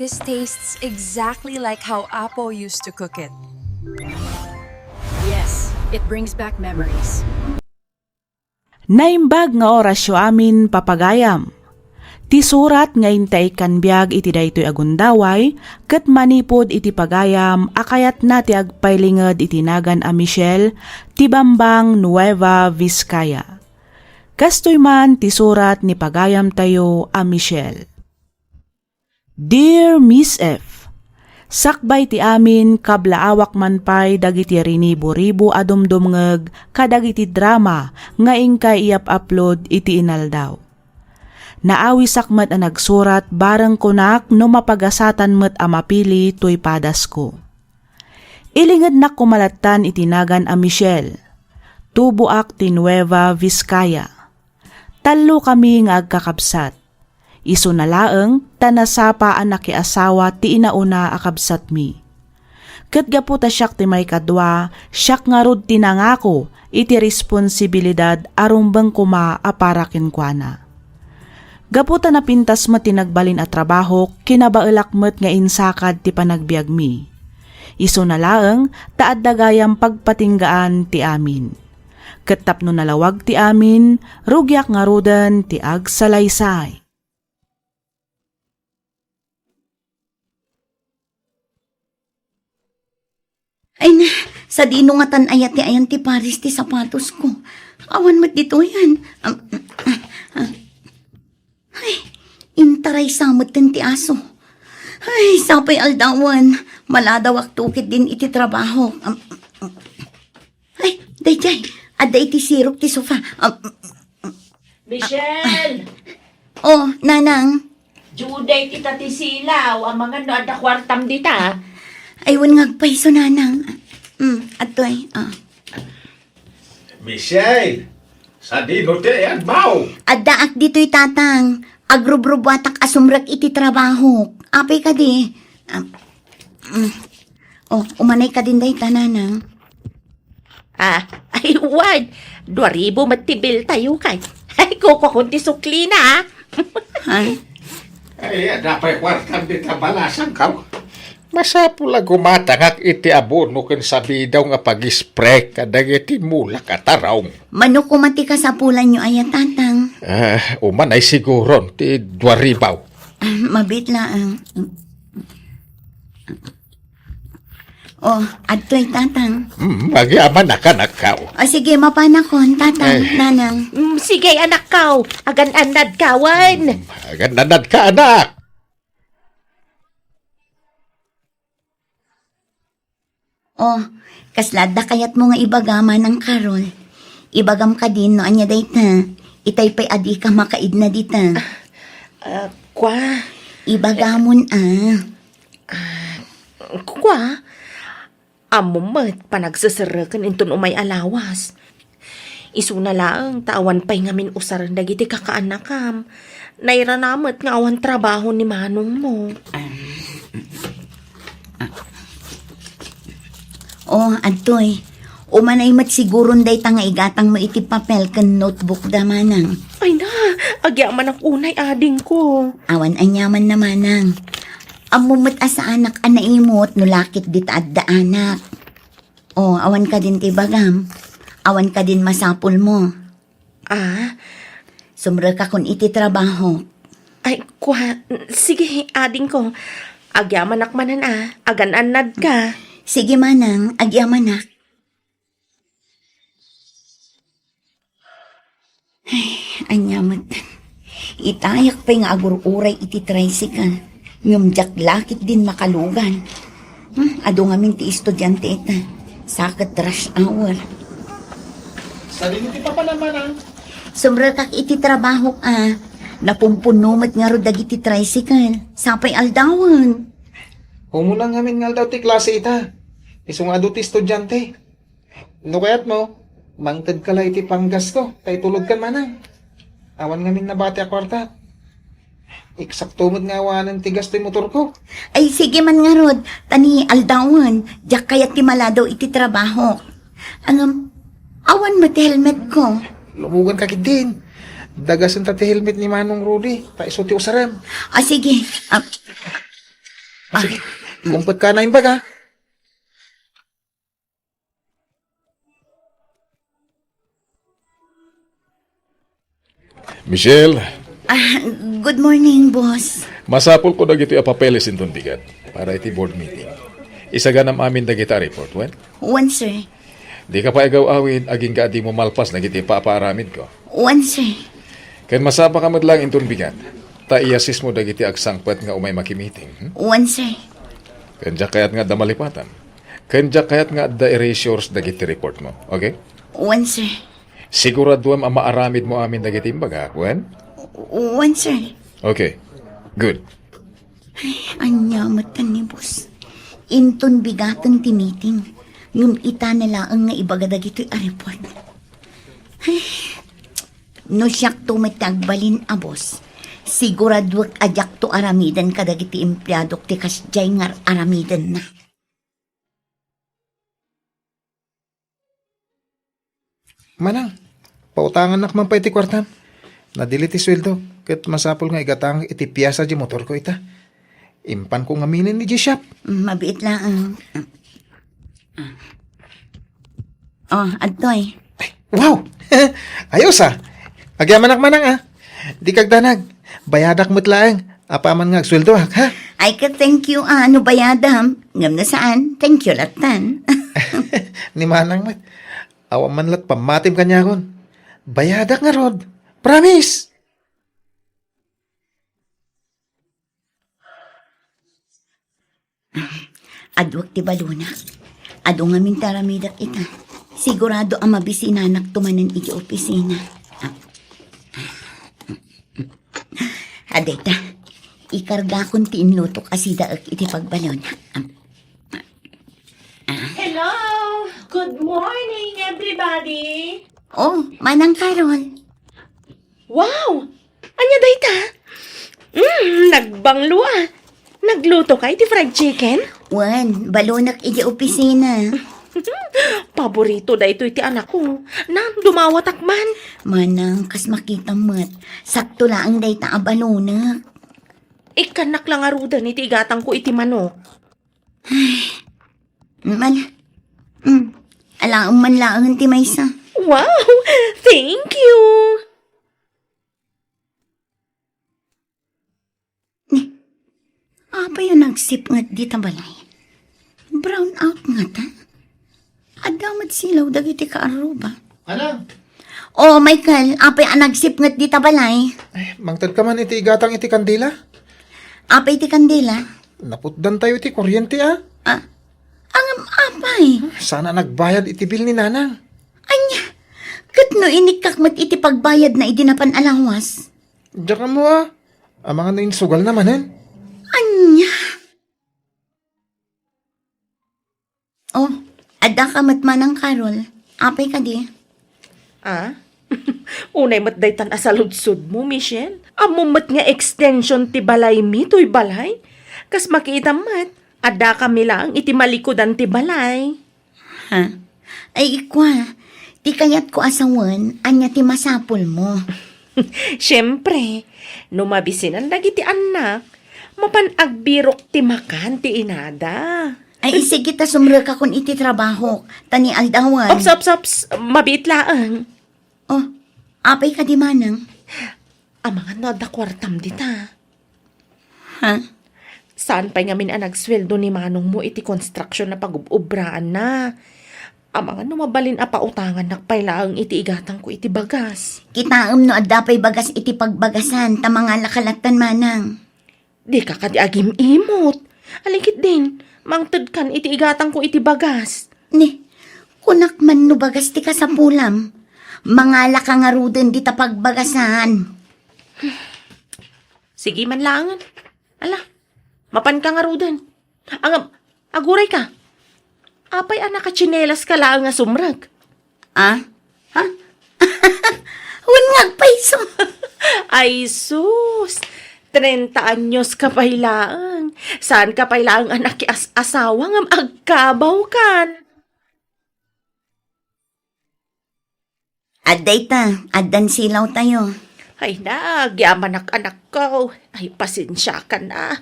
This tastes exactly like how Apo used to cook it. Yes, it brings back memories. Naimbag nga orasyo amin papagayam. Ti surat nga intay kanbiag iti daytoy agundaway, ket manipod iti pagayam akayat na ti agpaylinged iti nagan a Michelle, ti Bambang Nueva Vizcaya. Kastoy man ti surat ni pagayam tayo a Michelle. Dear Miss F, sakbay ti amin kablaawak man pay dagiti rinibo-ribo adumdumngeg kadagiti drama nga ingkay iap-upload iti inaldaw. Naawi sakmet a nagsurat bareng kunak no mapagasatan met a mapili toy padas ko. Ilinged na kumalatan itinagan a Michelle. Tubuak ti Nueva Vizcaya. Talo kami nga agkakabsat. Isu na laeng tanasapa ang nakiasawa ti inauna akabsat mi. Ket gaputa siyak ti may kadwa, siyak nga rod tinangako iti responsibilidad arumbang kuma aparakin kuana. Gaputa na pintas mo tinagbalin at trabaho, kinabailakmet nga insakad ti panagbiag mi. Isu na laeng taad dagayam pagpatinggaan ti amin. Ketapno nalawag ti amin, rugyak nga rudan ti agsalaysay. Ay na, sa dinungatan ayat ti ayan ti paris ti sapatos ko. Awan mat dito yan. Ay, intaray samot ti aso. Ay, sapay aldawan. Maladawak tukit din iti trabaho. Ay, dayjay. Ada iti sirok ti sofa. Michelle! Oh, nanang. Juday kita ti silaw, ang mga no ada kwartam dita. Aywan ngagpaiso nanang. Atoy. Michelle! Sa dino te yan, mau! Adaak dito'y tatang. Agrubrubatak asumrak iti trabaho. Apay ka di. Umanay ka din day tananang. Ay, wad. 2,000 matibil tayo kay. Ay, kukunti sukli na, Ay, Ay, dapat kwartam di tabalasan ka. Masapula gumatangak iti abono ken sabi daw nga pag-spray kadagiti mulak ataraw. manok kumati ka sa pulan nyo ay tatang. Uman ay siguron ti 2,000. Mabit lang. Atoy tatang. Magyaman na ka nakaw. Sige, mapanakon, tatang, Ay. nanang. Sige, anak kaw. Agan-anad kawan. Gananad ka, anak. Kaslada kayat mo nga ibagama ng karol. Ibagam ka din no anya dayta. Itay pa'y adi ka makaid na dita. Kwa? Ibagamon Kwa? Amo mat panagsasarakan inton umay alawas. Isu na lang tawan pa'y ngamin usaran dagiti kakaanakam. Nairanamat nga awan trabaho ni manong mo. Adtoy. Umanay mat siguron day nga igatang mo iti papel ken notebook da manang. Ay na, agyaman ang unay ading ko. Awan anyaman na manang. Amumot asa anak anaimot no lakit dit adda anak. Awan ka din ti bagam. Awan ka din masapul mo. Sumra ka kun iti trabaho. Ay, kwa, sige, ading ko. Agyaman akmanan agan-anad ka. Sige manang, agyaman na. Ay, anyamat. Itayak pa nga agur-uray iti tricycle. Ngumjak lakit din makalugan. Ado ngamin ti estudyante ita. Sakit rush hour. Sa dino ti papa naman, Sumra kak iti trabaho Napumpunumat nga ro dagiti tricycle. Sapay aldawan. Humulang ngamin nga daw ti klase ita. Isu nga daw ti estudyante. No kayat mo, mangtad ka lang iti panggas ko. Kay tulog ka manang. Awan ngamin na bati a kwarta. Eksaktumod nga awanan ti gas ti motor ko. Ay sige man nga rod. Tani aldawan. Diyak kayat ti maladaw iti trabaho. Awan mo ti helmet ko. Lumugan ka din. Dagasan ta ti helmet ni Manong Rudy. Paiso ti usaram. Sige. Sige, kumpad ka na yung baga. Michelle, Good morning, boss. masapol ko dagiti a papeles inton bigat para iti board meeting. Isaganam amin dagiti a report, wen? One, sir. Di ka pa igaw awin, aging ka di mo malpas nagiti paaparamid ko. One, sir. Ken masapa ka madlang inton bigat. Ta iasis mo dagiti agsangpet nga umay makimiting. One, sir. Ken jak kayat nga damalipatan. Ken jak kayat nga da erasures dagiti report mo. Okay? One, sir. Siguraduam ang maaramid mo amin dagiti imbaga, wen? One, sir. Okay. Good. Anyamat ka ni boss. Inton bigatang ti meeting. Ngum ita na laang nga ibagadag ito'y a report. Ay, no siyak tumitagbalin a boss. Siguradwak ajak to aramidan kadag iti empleyadok ti kasjay ngar aramidan na. Manang, pautangan nak man pa iti kwartam. Nadili ti sweldo, ket masapol nga igatang iti piyasa di motor ko ita. Impan ko ngaminin ni G-Shop. Mabiit lang. Oh, adtoy. Wow! Ayos ah! Agyaman manang ah. Di kagdanag. Bayadak mo't laeng. Apaman nga sweldo ah, ha? Ay ka thank you ano bayadam. Ngam na saan? Thank you latan. Ni manang mat. Awa man lat pamatim kanya kon. Bayadak nga rod. Promise! Adwak ti baluna. Ado nga min taramidak ita. Sigurado ang mabisinanak tumanan iti opisina. Adeta, ikarga kon ti inlutok asidaak iti pagbalon. Hello! Good morning, everybody! Oh, manang Carol. Wow! Anya dayta? Nagbanglo ah. Nagluto ka iti fried chicken? Wan, balunak iti opisina. Paborito da ito iti anak ko. Na, dumawatak man. Manang, kas makita mo't. Sakto laang dayta a balunak. Ikanak lang arudan iti igatang ko iti manok. Alaang man laang ti maysa. Wow! Thank you! Apa yung nagsip nga di tabalay? Brown out nga ta? Adamat silaw dagiti kaaruba. Anang? Oh, Michael, apa yung nagsip nga di tabalay? Mangtad ka man iti igatang iti kandila. Apa iti kandila? Naputdan tayo iti kuryente ah. Angam apay. Sana nagbayad iti bill ni nanang. Anya, kat no inikak mat iti pagbayad na idinapan alawas. Diyan ka mo ah. Ang mga nainsugal naman eh. Anya. Oh, ada ka mat manang Carol. Apay ka di? Ah? Unay mat daytan asaludsod mo, Michelle. Amumat nga extension ti balay mi, to'y balay. Kas makita mat, ada kami lang iti malikodan ti balay. Ha? Ay ikwa, ti kayat ko asawan, anya ti masapol mo. Siyempre, numabisinan lagi ti anak, mapanagbirok ti makan ti inada. Ay sige ta sumra ka kun iti trabaho, tani aldawan. Ops, mabit laang. Oh, apay ka di manang? Amangan no da kwartam dita. Ha? Saan pa nga min ang nagsweldo ni manong mo iti construction na pag-ubraan na. Amangan no mabalin a pautangan nakpailaang iti igatang ko iti bagas. Kitaam no adapay bagas iti pagbagasan, ta mga lakalatan manang. Di ka kadi agim imot. Alikit din, mangtod kan iti igatang ko iti bagas. Ni, kunak man no bagas ti ka sa pulam. Mga lakangaruden di ta pagbagasan. Sige man langan. Ala, mapan ka nga rudan. Aguray ka. Apay anak ka tsinelas ka lang nga sumrag. Ah? Ha? Huwag paiso. Ay sus, 30 anyos ka pailaang. Saan ka pailaang anak ki asawa ngam agkabaw kan? Aday ta, adan silaw tayo. Ay na, gyaman anak ko. Ay pasensya ka na.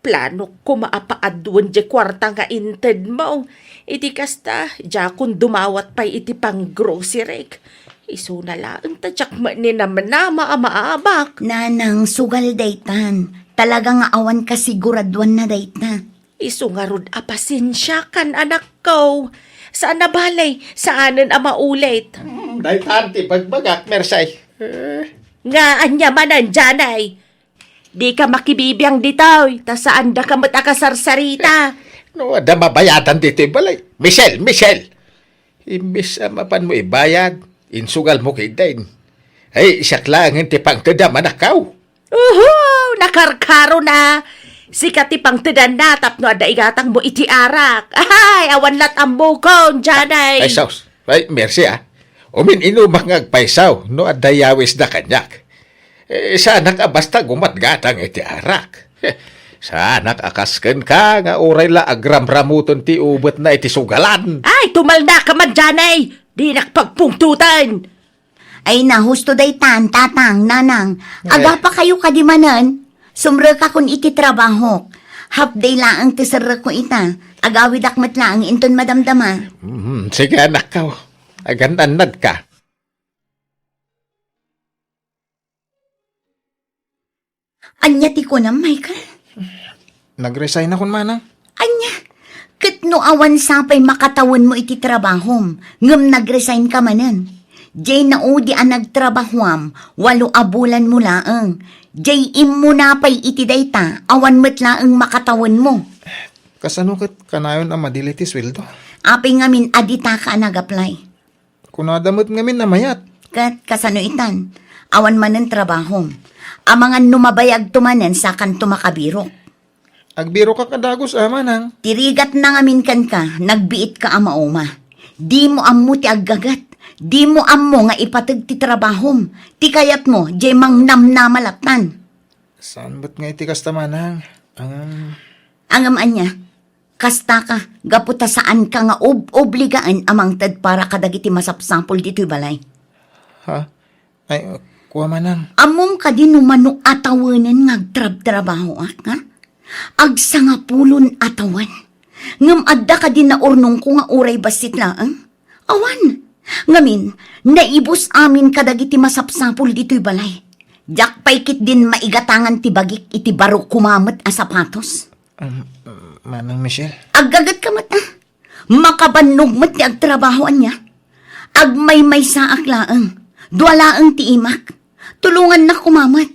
plano ko maapaadwan di kwarta nga inted mo. Iti kasta, diya kung dumawat pa iti pang grocery. Iso na lang, tadyak ni naman na maamaabak. Nanang, sugal daytan. Talaga nga awan ka siguraduan na dayta. Iso nga rod apasensya kan anak ko. Saan na balay? Saanan maulit? Dahil tanti, bagbagak, Mersay. Nga anya manan janay. Di ka makibibiyang ditoy, ta saan da ka matakasarsarita. No, ada mabayadan dito yung balay. Michelle! Imbis mapan mo ibayad, insugal mo kidain. Ay, siyak lang hindi pang tadama na kaw. Nakarkaro na. Sikat ipang tidan na, tapno ada igatang mo iti arak. Ay, awan lat ang bukon, janay. Ay, saus. Ay, merci Umin inumang agpaisaw, no adayawis na kanyak. Sana ka basta gumatgatang iti arak. Sana akasken ka, nga oray la agramramuton ti ubot na iti sugalan. Ay, tumal na ka man, janay. Di nakpagpungtutan. Ay nahusto daytan, tatang, nanang. Aga pa kayo kadimanan. Sumre ka kun iti trabaho. Half day laang tisara ko ita. Agawid akmat laang inton madamdama. Sige anak ka, agandanad ka. Anya ti ko na, Michael. Nag-resign akong manang. Anya, kat no awan sapay makatawan mo iti trabaho. Ngam nag-resign ka manan. Jay na udi ang nagtrabahwam, 8 abulan mo laang. Jay mo napay iti dayta, awan met laang makatawan mo. Kasano kat kanayon ang madiliti sweldo? Apay ngamin adita ka nag-apply. Kunadamot ngamin na mayat. Kat kasano itan, awan manan trabaho. Amangan numabayag tumanen sa kan tumakabiro. Agbiro ka kadagos manang. Tirigat na ngamin kan ka, nagbiit ka amauma. Di mo ammo ti aggagat. Di mo ammo nga ipatag ti trabahom. Ti kayat mo, jay mang namnamalatan. Saan ba't nga iti kasta manang? Angam anya, kasta ka, gaputa saan ka nga obligaan amang tad para kadagiti masapsampol dito'y balay. Ha? Ay, kuha manang. Among ka din umano atawanan nga agtrab-trabaho ha? Agsangapulon atawan. Ngam adda ka din na urnong ko nga uray basit laang. Awan. Ngamin, naibos amin kadagiti masapsapul dito'y balay. Jak paikit din maigatangan ti bagik iti baro kumamat a sapatos. Manang Michelle. Aggagat ka mata. Makabannog mat ti agtrabahoan niya. Agmay-may sa aklaang. Dualaang ti imak. Tulungan na kumamat.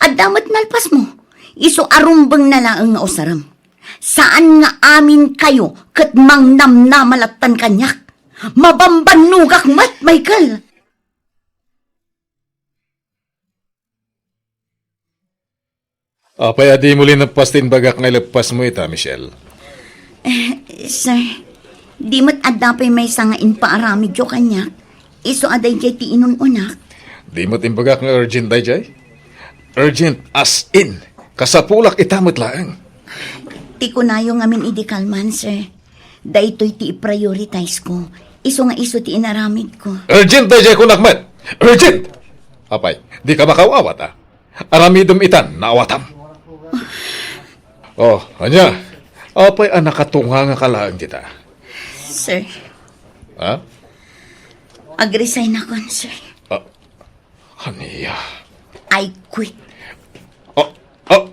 Adamat nalpas mo. Iso arumbang na laang nga usaram. Saan nga amin kayo kat mang namnamalatan kanyak? Mabambanugak mat, Michael! Apay adi muli napastin bagak nga lepas mo ita, Michelle. Sir, di mat adapay may sangain paarami jo kanyak. Iso aday jay ti inununak. Di mo timbagak nga urgent day jay? Urgent as in. Kasapulak itamot laang. Ti ko na yung amin idikalman, sir. Daytoy ti i-prioritize ko. Iso nga iso ti inaramid ko. Urgent day jay kunakmat! Urgent! Apay, di ka makawawat Aramidom itan, naawatam. Oh, anya. Apay nakatunga nga kalaang kita. Sir, Ha? ag-resign ako, sir. Haniya. I quit.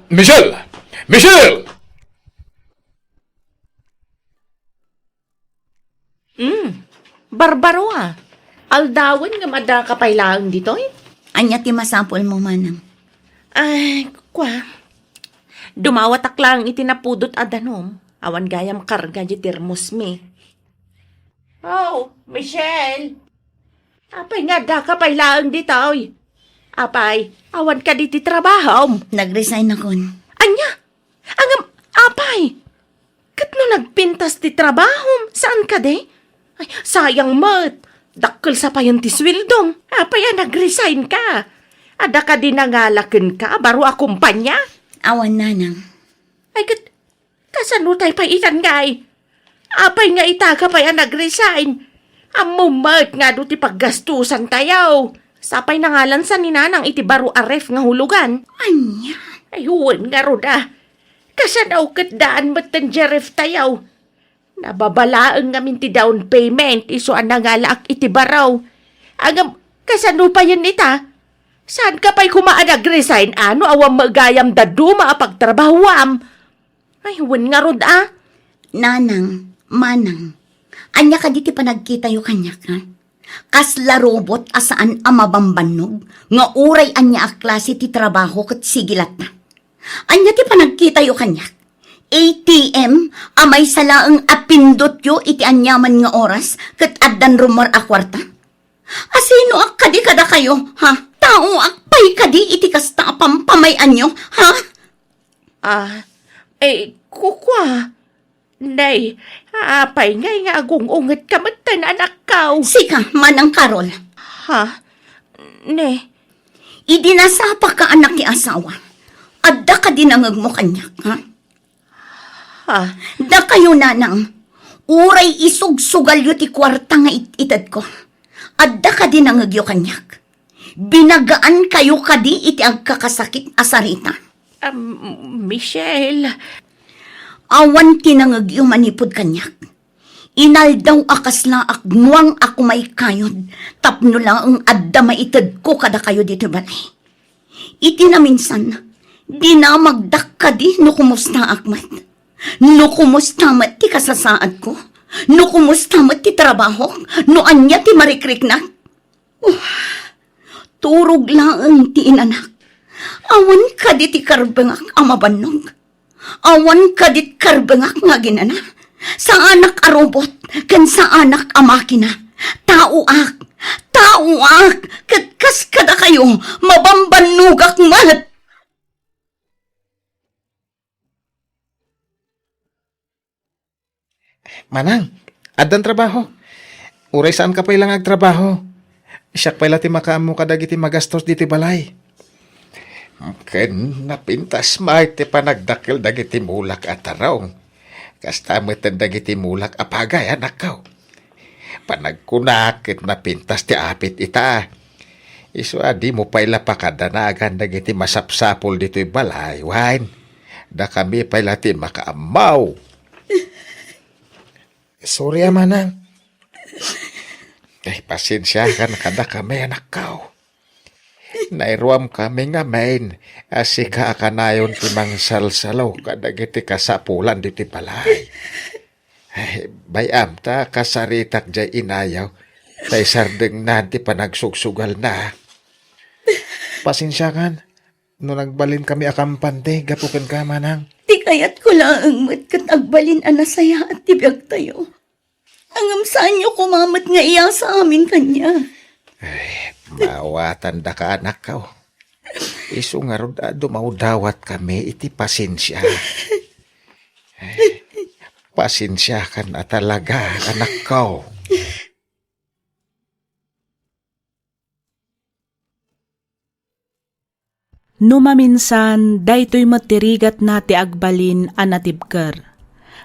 Michelle! Michelle! Barbaro Aldawan nga mada kapailaang ditoy. Anya ti masapol mo manang. Ay, kwa. Dumawatak lang itinapudot adanom. Awan gayam karga di termos mi. Oh, Michelle. Apay nga da kapailaang ditoy. Apay, awan ka diti trabaho. Nag-resign ako. Anya? Angam, apay. Kat no nagpintas ti trabaho, saan ka de? Ay, sayang mat. Dakkel sa payon ti swildom. Apay nag-resign ka. Ada ka dinangalaken ka, baro akumpanya. Awan nanang. Ay, kasano tayo pa itan ngay? Apay nga itaga pa nag-resign. Amumat nga do ti paggastusan tayo. Sapay na ngalan sa ninanang iti baro aref nga hulugan. Anya? Ay, huwan nga roda. kasanaw kat daan matan jeref tayaw. Nababalaang ngamin ti down payment, iso ang nangalaak iti baraw. Agam, kasano pa yan ita? Saan ka pa'y kumaan nag-resign? Ano awang magayam dadu maapagtrabahwam? Ay, huwag nga rod Nanang, manang, anya ka diti panagkita yu kanyak ha? Kasla robot asaan amabambanog, nga uray anya a klase ti trabaho kat sigilat na. Anya ti panagkita yu kanyak? ATM, amay salaang apindot yu iti anyaman nga oras, kat addan rumor a kwarta? Asino ak kadi kada kayo, ha? Tao ak pay kadi iti kasta pampamayan nyo, ha? Kukwa. Nay, apay ngay nga agungungat kamatan anak kaw. Sika, manang Karol. Ha? Ne, Idinasapa ka anak ni asawa. Adda ka dinangag mo kanyak, ha? ha? Da kayo nanang, uray isugsugal yu ti kwarta nga itad ko. Adda ka dinangag yu kanyak. Binagaan kayo kadi iti agkakasakit asarita. Michelle, Awan tinangag yu manipod kanyak. Inaldaw akas na akmuang ako may kayod. Tapno lang ang adda maitad ko kada kayo dito balay. Iti na minsan, di na magdak ka di no kumusta akmat. No kumusta mat ti kasasaad ko. No kumusta mat ti trabaho. No anya ti marikrik na. Turog lang ti inanak. Awan ka di ti karbengak amabanog. Awan ka di karbengak nga ginana. Sa anak a robot, kan sa anak a makina. Tao ak, katkas kada kayo, mabambanugak mat. Manang, adan trabaho. Uray saan ka pa ilang agtrabaho? Siyak pala ti makaamo kadagiti magastos diti balay. Ken napintas may ti panagdakil dagiti mulak at tarong. Kasta metan dagiti mulak apagay anak kaw. Panagkunakit napintas ti apit ita. Isu adi mo pala pakadanagan dagiti masapsapol dito'y balay, wain. Da kami pala ti makaamaw. Sorry manang. Ay, pasensya ka na kada kami anak kaw. Nairuam kami nga main, asika akanayon ti mangsalsalaw kadagiti kasapulan diti balay. Ay, bayam ta kasaritak jay inayaw, tay sardeng na ti panagsugsugal na. Pasensya kan. No nagbalin kami akampante, gapukan ka manang. Ti kayat ko lang ang matkat agbalin anasaya at tibiyag tayo. Angam saan nyo kumamat nga iya sa amin kanya. Mawatan da ka anak kaw. Isu nga rod dumawdawat kami iti pasensya. Ay, pasensya ka na talaga anak kaw. Numaminsan, daytoy matirigat na ti agbalin anatibker.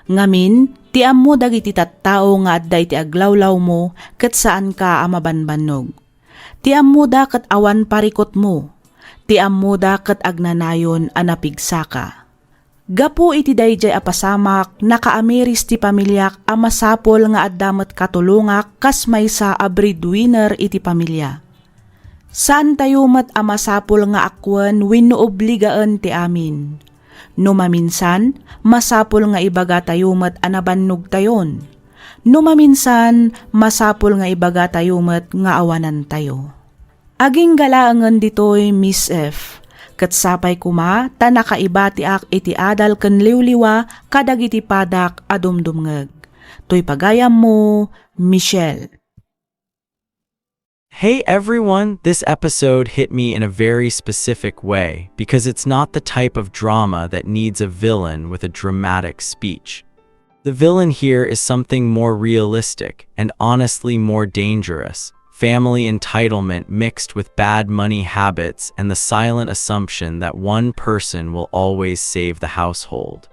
Ngamin, ti ammo dagiti tattao nga adday ti aglawlaw mo ket saan ka amabanbanog. Ti ammo da ket awan parikot mo. Ti ammo da ket agnanayon anapigsaka. Gapo iti dayjay apasamak nakaamiris ti pamilyak a masapol nga addamet katulungak kas maysa a breadwinner iti pamilya. Saan tayo mat amasapol nga akwen wenno obligaan ti amin. No maminsan, masapol nga ibaga tayo mat anabannog tayon. No maminsan, masapol nga ibaga tayo mat nga awanan tayo. Aging galaangan ditoy Miss F. Kat sapay kuma, ta nakaiba ti ak iti adal ken liwliwa kadagiti padak adumdumngeg. Toy pagayam mo, Michelle. Hey everyone, this episode hit me in a very specific way because it's not the type of drama that needs a villain with a dramatic speech. The villain here is something more realistic and honestly more dangerous. Family entitlement mixed with bad money habits and the silent assumption that one person will always save the household.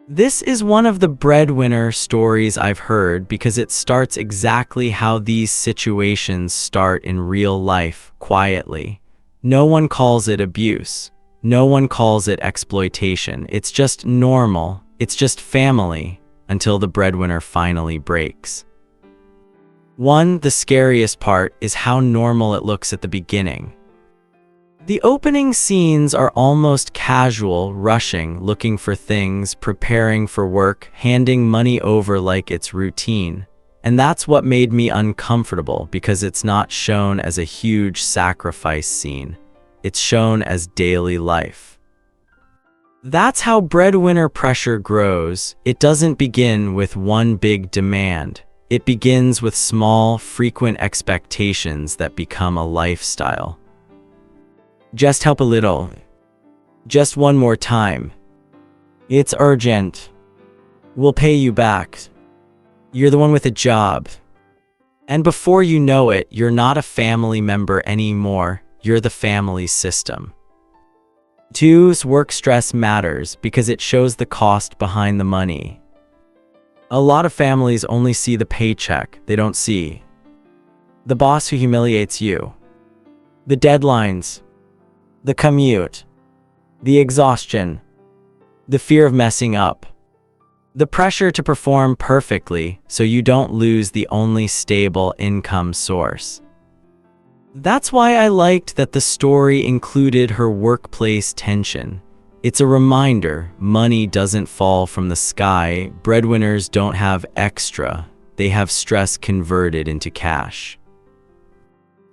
This is one of the breadwinner stories I've heard because it starts exactly how these situations start in real life, quietly. No one calls it abuse. No one calls it exploitation. It's just normal. It's just family until the breadwinner finally breaks. The scariest part is how normal it looks at the beginning. The opening scenes are almost casual, rushing, looking for things, preparing for work, handing money over like it's routine. And that's what made me uncomfortable, because it's not shown as a huge sacrifice scene. It's shown as daily life. That's how breadwinner pressure grows. It doesn't begin with one big demand. It begins with small, frequent expectations that become a lifestyle. Just help a little. Just one more time. It's urgent. We'll pay you back. You're the one with a job. And before you know it, you're not a family member anymore. You're the family system. 2. Work stress matters because it shows the cost behind the money. A lot of families only see the paycheck. They don't see the boss who humiliates you, the deadlines, the commute, the exhaustion, the fear of messing up, the pressure to perform perfectly so you don't lose the only stable income source. That's why I liked that the story included her workplace tension. It's a reminder money doesn't fall from the sky. Breadwinners don't have extra. They have stress converted into cash.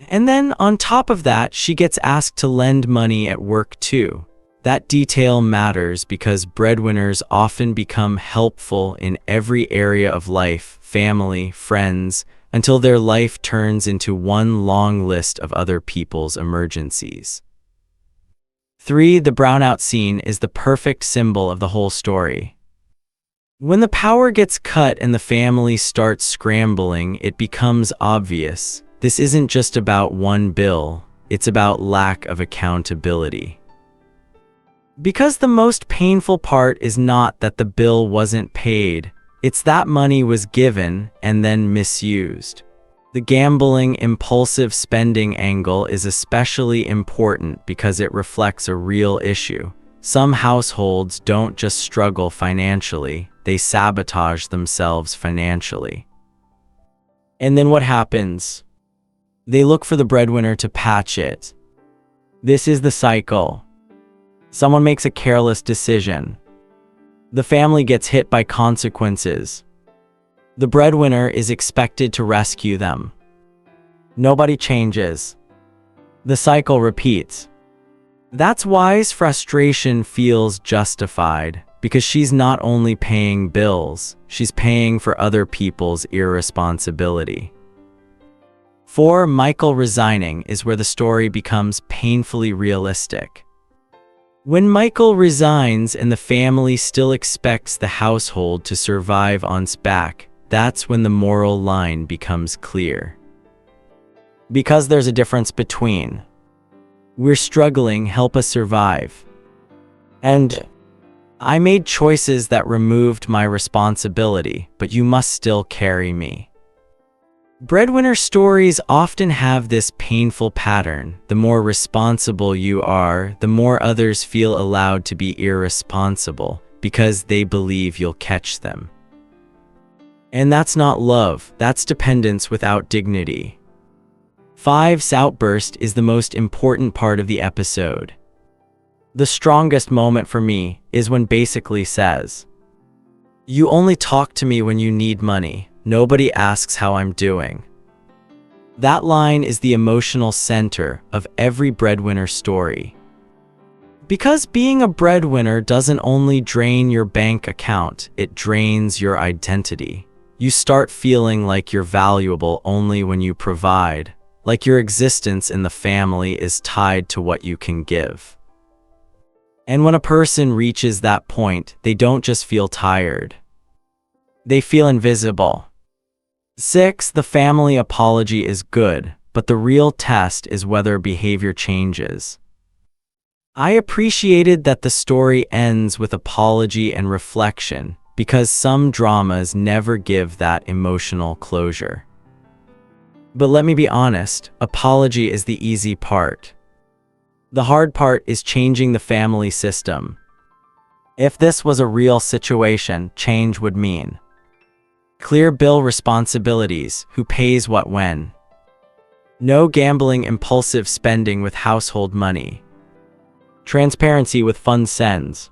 And then on top of that, she gets asked to lend money at work too. That detail matters because breadwinners often become helpful in every area of life, family, friends, until their life turns into one long list of other people's emergencies. 3. The brownout scene is the perfect symbol of the whole story. When the power gets cut and the family starts scrambling, it becomes obvious. This isn't just about one bill, it's about lack of accountability. Because the most painful part is not that the bill wasn't paid, it's that money was given and then misused. The gambling, impulsive spending angle is especially important because it reflects a real issue. Some households don't just struggle financially, they sabotage themselves financially. And then what happens? They look for the breadwinner to patch it. This is the cycle. Someone makes a careless decision. The family gets hit by consequences. The breadwinner is expected to rescue them. Nobody changes. The cycle repeats. That's why frustration feels justified, because she's not only paying bills, she's paying for other people's irresponsibility. 4. Michael resigning is where the story becomes painfully realistic. When Michael resigns and the family still expects the household to survive on his back, that's when the moral line becomes clear. Because there's a difference between "we're struggling, help us survive" and "I made choices that removed my responsibility, but you must still carry me." Breadwinner stories often have this painful pattern. The more responsible you are, the more others feel allowed to be irresponsible because they believe you'll catch them. And that's not love, that's dependence without dignity. 5's outburst is the most important part of the episode. The strongest moment for me is when basically says, "You only talk to me when you need money. Nobody asks how I'm doing." That line is the emotional center of every breadwinner story. Because being a breadwinner doesn't only drain your bank account, it drains your identity. You start feeling like you're valuable only when you provide, like your existence in the family is tied to what you can give. And when a person reaches that point, they don't just feel tired. They feel invisible. 6. The family apology is good, but the real test is whether behavior changes. I appreciated that the story ends with apology and reflection, because some dramas never give that emotional closure. But let me be honest, apology is the easy part. The hard part is changing the family system. If this was a real situation, change would mean clear bill responsibilities, who pays what when. No gambling impulsive spending with household money. Transparency with fund sends.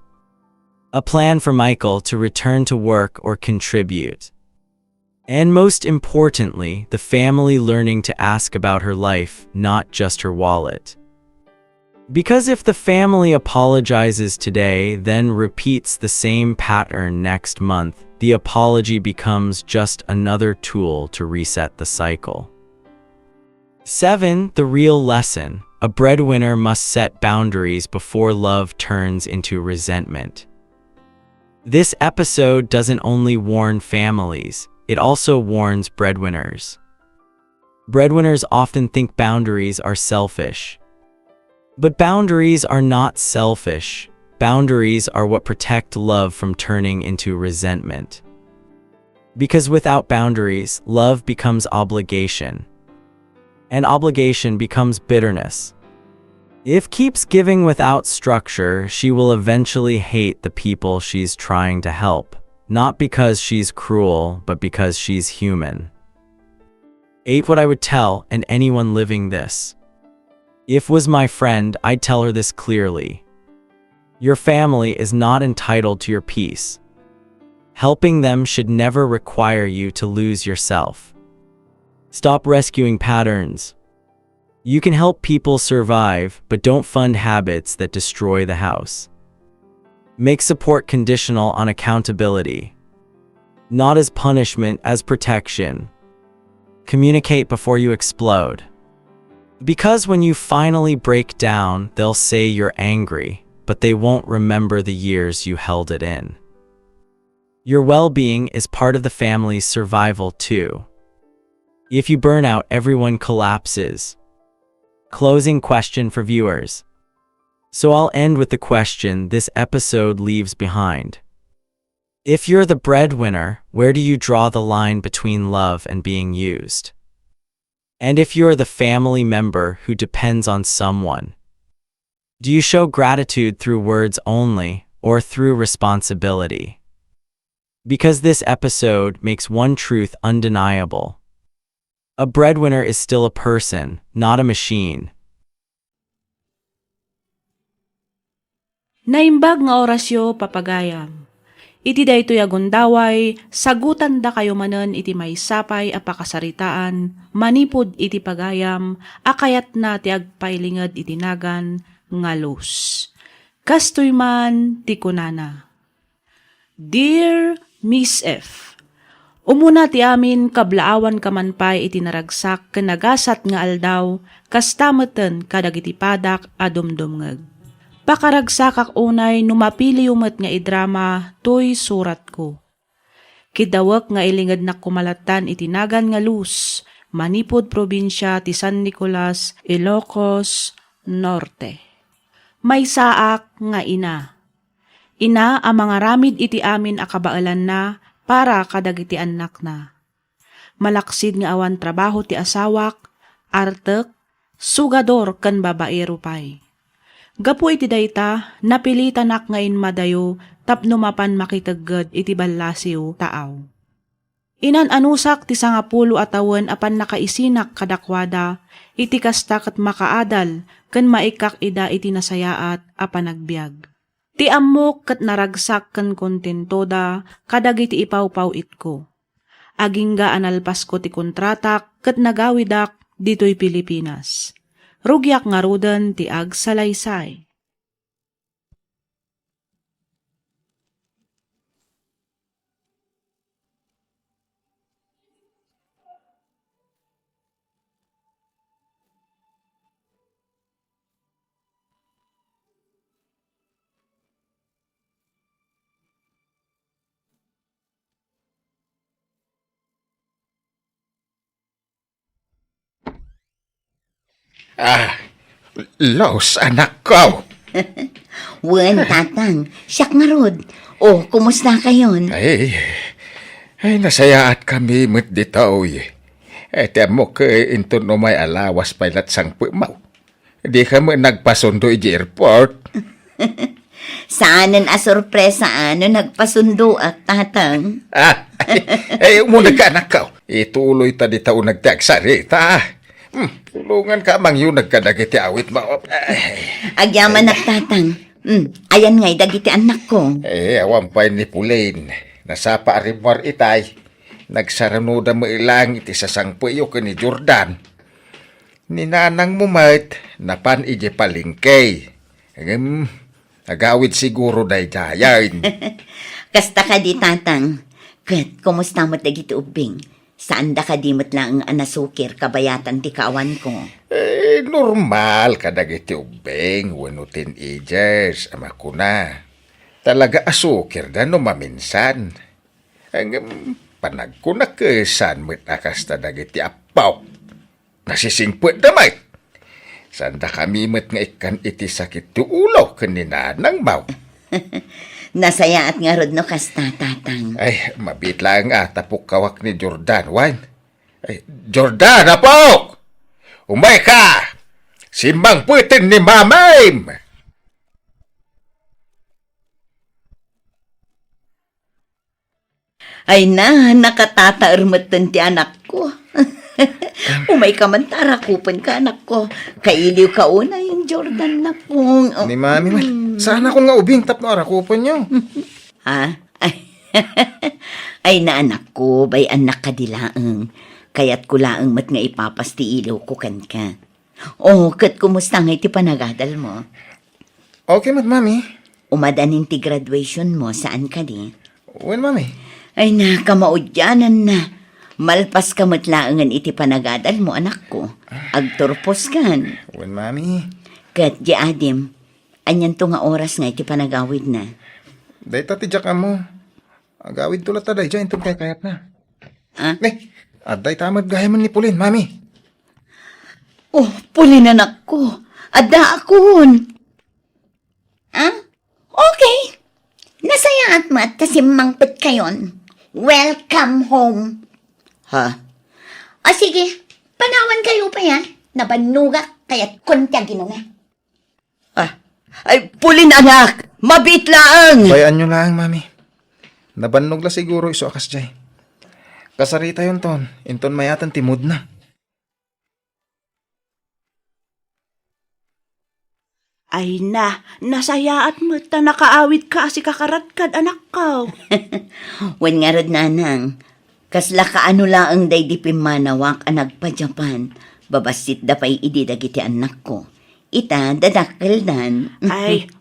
A plan for Michael to return to work or contribute. And most importantly, the family learning to ask about her life, not just her wallet. Because if the family apologizes today, then repeats the same pattern next month, the apology becomes just another tool to reset the cycle. 7. The real lesson. A breadwinner must set boundaries before love turns into resentment. This episode doesn't only warn families, it also warns breadwinners. Breadwinners often think boundaries are selfish. But boundaries are not selfish. Boundaries are what protect love from turning into resentment. Because without boundaries, love becomes obligation. And obligation becomes bitterness. If keeps giving without structure, she will eventually hate the people she's trying to help. Not because she's cruel, but because she's human. 8. What I would tell and anyone living this. If was my friend, I'd tell her this clearly. Your family is not entitled to your peace. Helping them should never require you to lose yourself. Stop rescuing patterns. You can help people survive, but don't fund habits that destroy the house. Make support conditional on accountability. Not as punishment, as protection. Communicate before you explode. Because when you finally break down, they'll say you're angry, but they won't remember the years you held it in. Your well-being is part of the family's survival too. If you burn out, everyone collapses. Closing question for viewers. So I'll end with the question this episode leaves behind. If you're the breadwinner, where do you draw the line between love and being used? And if you're the family member who depends on someone, do you show gratitude through words only or through responsibility? Because this episode makes one truth undeniable. A breadwinner is still a person, not a machine. Naimbag nga orasyo papagayam. Iti daytoy agundaway, sagutan da kayo manen iti maysapay a pakasaritaan, manipod iti pagayam, akayat na ti agpailinged iti nagan nga luz. Kastoy man ti kunana. Dear Miss F, umuna ti amin kablaawan kamanpay iti naragsak ken nagasat nga aldaw, kastameten kadag iti padak a dumdumngeg. Pakaragsakak unay numapili umat nga idrama toy surat ko. Kidawak nga ilingad na kumalatan itinagan nga luz, manipod probinsya ti San Nicolas, Ilocos Norte. May saak nga ina. Ina ang mga ramid iti amin akabaalan na para kadag iti anak na. Malaksid nga awan trabaho ti asawak, artek, sugador kan babaero pay. Gapu iti dayta, napilitan ak ngayon madayo, tapno mapan makitagad iti balasiw taaw. Inan anusak ti 10 atawan apan nakaisinak kadakwada, iti kastak at makaadal, kan maikak ida iti nasayaat apan nagbiag. Ti amok kat naragsak kan kontentoda, kadag iti ipawpaw itko. Agingga analpas ko ti kontratak, kat nagawidak dito'y Pilipinas. Rugyak nga rudan ti agsalaysay. Los, anak ko. Wen, tatang, siyak nga rod. Oh, kumusta kayon? Ay, nasayaat kami mit dito, uy. Temo ka inton no may alawas pailat sang pumaw. Di ka mo nagpasundo iji airport. Saanan a sorpresa ano nagpasundo at tatang. Muna ka anak ka. Ituloy ta di tao nagtagsarita. Tulungan ka mang yun nagkadagiti awit mo. Agyaman at tatang. Ayan nga'y dagiti anak ko. Awan pa ni Pulain. Nasapa arimwar itay. Nagsaranuda mo ilang iti sasangpuyo ka ni Jordan. Ninanang mo mat, napan ije palingkay. Nagawid siguro day dayan. Kasta ka di tatang. Kat, kumusta mo't dagiti ubing? Saan da ka di mo't lang ang anasukir kabayatan ti kaawan ko? Normal kadagiti ubing, wano teenagers, ama ko na. Talaga asukir da no maminsan. Panag ko na kesan mo't akas dagiti apaw. Nasisingput damay. Sanda kami mo't nga ikan iti sakit ti ulo kanina ng maw. Nasaya at nga rod no kasta tatang. Mabit lang tapok kawak ni Jordan, Wan. Jordan, apok! Umay ka! Simbang putin ni Mamaym! Ay na, nakatataarmatan ti anak ko. Umay ka man tarakupan ka anak ko. Kailiw ka una yung Jordan na pong. Ni mami man. Saan ako nga ubing tapno arakupan nyo? Ha? Ay na anak ko, bay anak ka dilaang. Kaya't ko laang mat nga ipapas ti ilaw ko kan ka. Kat kumusta nga iti panagadal mo? Okay mat mami. Umadanin ti graduation mo, saan ka di? When mami? Ay na, kamaudyanan na. Malpas ka matlaangan iti panagadal mo, anak ko. Agturpos kan. When mami? Kat, di adim, anyan to nga oras nga iti panagawid na. Day tatidyak ka mo. Agawid tulat ta day dyan, itong kayat na. Aday tamad gaya man ni Pulin, mami. Pulin anak ko. Ada akon. Okay. Nasaya at mat kasi mangpit kayon. Welcome home. Ha? Sige. Panawan kayo pa yan. Nabanugak kaya't kontyagin na. Ay, Pulin anak! Mabit lang! Bayan nyo lang, mami. Nabannog la siguro iso akas jay. Kasarita yun ton. Inton mayatan timod na. Ay na, nasaya at mata nakaawit ka si kakaratkad anak ko. Wen nga rod nanang. Kasla kaano laang day di pimanawak anag pa Japan. Babasit da pa'y ididagiti anak ko. Ita, dadakkel dan. Ay,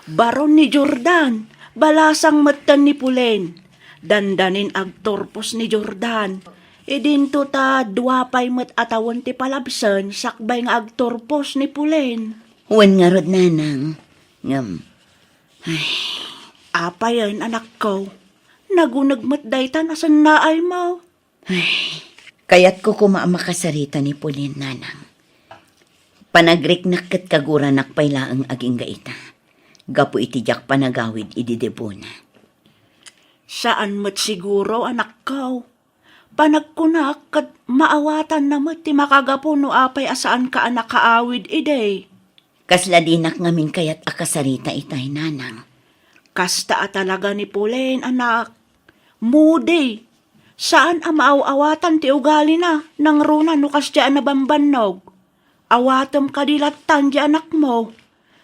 baron ni Jordan, balasang matan ni Pulen. Dandanin agtorpos ni Jordan. Idinto ta, duwapay mat atawan ti palabsan, sakbay nga agtorpos ni Pulen. Wen nga rod nanang. Apa yan, anak ko? Nagunagmat daytan asan na ay mo. Kaya't ko kumamakasarita ni Pulin nanang. Panagriknak kat kaguranak payla ang aging gaita. Gapo itijak panagawid ididebona. Saan mat siguro, anak ko? Panagkunak kat maawatan na mat ti makagapo no apay asaan ka anak kaawid ide. Kasla dinak ngamin kaya't akasarita itay nanang. Kasta talaga ni Pulen, anak. Moody. Saan ang maaawatan ti ugali na nang runa no kasdyan na bambanog? Awatom kadilatan di anak mo.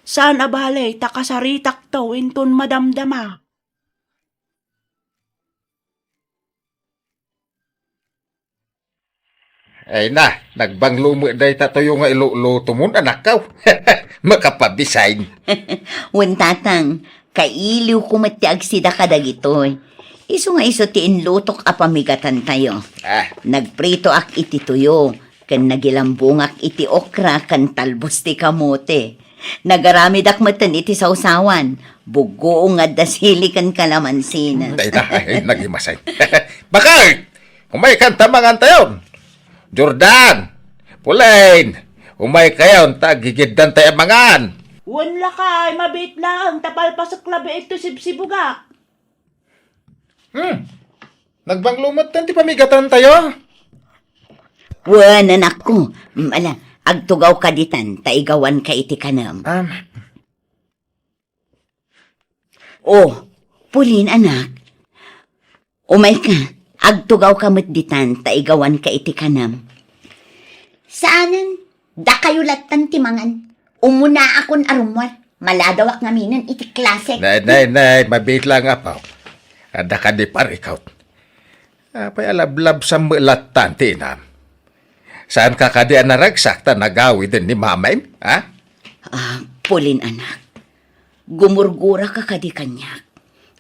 Saan abale takasaritak to inton madamdama? Ay na, nagbanglumo day tatayo nga iluto mo anak ka. Makapabisain. Wen tatang, kailiw kumatiag sida kadagitoy. Iso nga iso ti inlutok a pamigatan tayo. Nagprito ak iti tuyo, kan nagilambungak iti okra kan talbos ti kamote. Nagaramid ak matan iti sausawan, bugo nga dasili kan kalamansin. Ay, nagimasay. Bakit? Umay kan tamangan tayon. Jordan! Pulain! Umay kayon, tagigiddan tayo mangan. Wala kay, mabit lang, tapal pa sa klabe ito sibsibugak. Nagbang lumot ti pamigatan tayo. Wan anak ko, Agtugaw ka ditan, taigawan ka iti kanam. Oh, Pulin anak. Umay ka, agtugaw ka ditan, taigawan ka iti kanam. Saanan, da kayo latan timangan. Umuna akon arumwar. Maladawak nga minan iti klase. Nay, mabit lang apaw. Ada ka di parikaw. Apay alablab sa mulatan, tinam. Saan ka kadian naragsak ta nagawi din ni mamay, ha? Pulin anak. Gumurgura ka kadi kanyak.